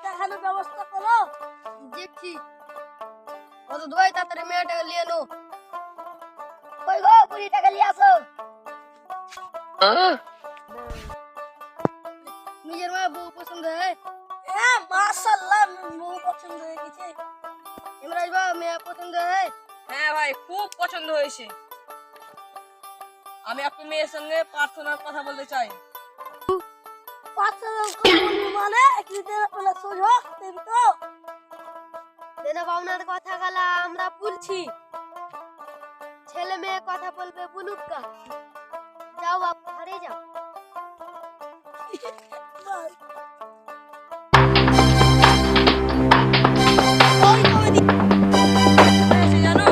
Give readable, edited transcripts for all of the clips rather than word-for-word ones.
দেখানোর ব্যবস্থা করো। দেখছি কত দোয়াই তাড়াতাড়ি মেয়েটাকে নিয়ে নো। কই গো 20 টাকা নিয়ে আসো। নিজের মা বউ পছন্দ হয়? হ্যাঁ মাশাআল্লাহ বউ পছন্দ হয়ে গেছে। ইমরাজ ভাই মেয়ে পছন্দ হয়? হ্যাঁ ভাই খুব পছন্দ হয়েছে। আমি আপনার মেয়ের সঙ্গে পার্সোনাল কথা বলতে চাই। পার্সোনাল মানে একদিনের বলে সোজা দেন তো। দেনা বাউনার কথা গলা আমরা বলছি। ছেলে মেয়ে কথা বলবে বুলুক কা। যাও বাপ ঘরে যাও। জানো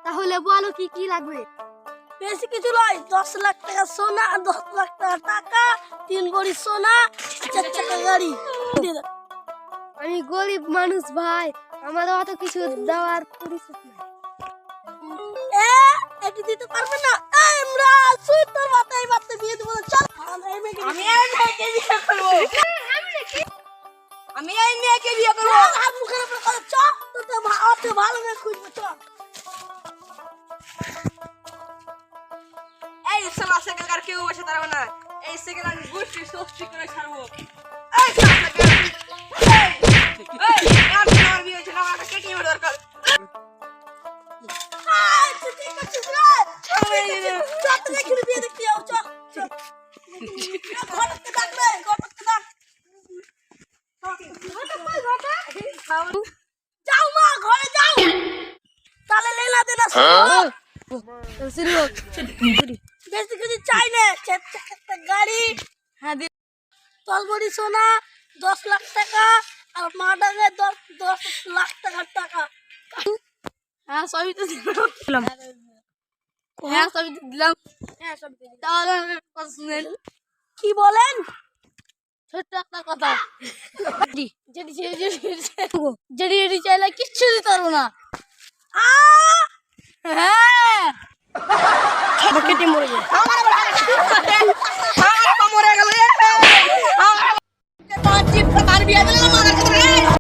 তাহলে বলো কি কি লাগবে? বেশি কিছু নয়, 10 লাখ টাকা সোনা, 10 লাখ টাকা, 3 ভরি সোনা, 4 চাকা গাড়ি। আমি গরিব মানুষ ভাই, আমার অত কিছু দেওয়ার পরিস্থিতি নাই। এটি দিতে পারবে না? আমরা সুই তোর মাথায় বাতে বিয়ে দেব। চল আমি এই মেয়েকে বিয়ে করব। আমি এই মেয়েকে বিয়ে করব। হাত মুখের উপর কথা চল, তো ভালো মেয়ে খুঁজবো চল। এই শালা সেকেন্ড কার কেউ বসে পারবে না। এই সেকেন্ড আমি গুষ্টি সস্তি করে ছাড়বো। এই শালা সেকেন্ড আমার বিয়ে হয়েছে না, আমাকে কেটে মেরে দরকার। ঠিক আছে চল দেখি বিয়ে দেখতে যাও চল। ঘটককে ডাকলে ঘটককে ডাক। যাও মা ঘরে যাও। তাহলে লেলা দেনা শুরু হোক। বেশি কিছু চাই না, 4 চাকা গাড়ি, হ্যাঁ তল ভরি সোনা, 10 লাখ টাকা আর মাটাকে 10 লাখ টাকা। হ্যাঁ সবই তো দিলাম। হ্যাঁ সবই তো দিলাম। হ্যাঁ সবই তো দিলাম। তাহলে কথা শুনেন। কি বলেন? ছোট্ট একটা কথা। যেটি চাইলে কিচ্ছু দিতে পারবো না। হ্যাঁ কেটে মরে যায়। আমার মরে গেল। আমার জিপ তার বিয়ে দিল না।